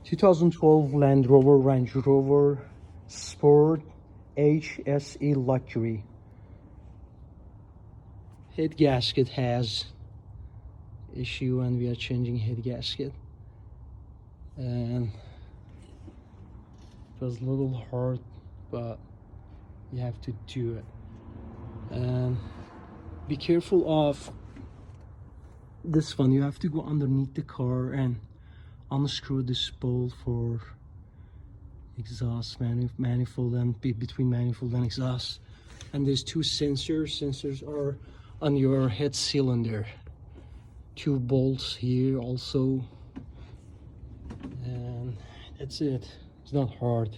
2012 Land-rover Range Rover Sport HSE Luxury. Head gasket has issue and we are changing head gasket, and it was a little hard, but you have to do it. And be careful of this one. You have to go underneath the car and unscrew this bolt for exhaust manifold and between manifold and exhaust. And there's two sensors are on your head cylinder, two bolts here also, and that's it. It's not hard.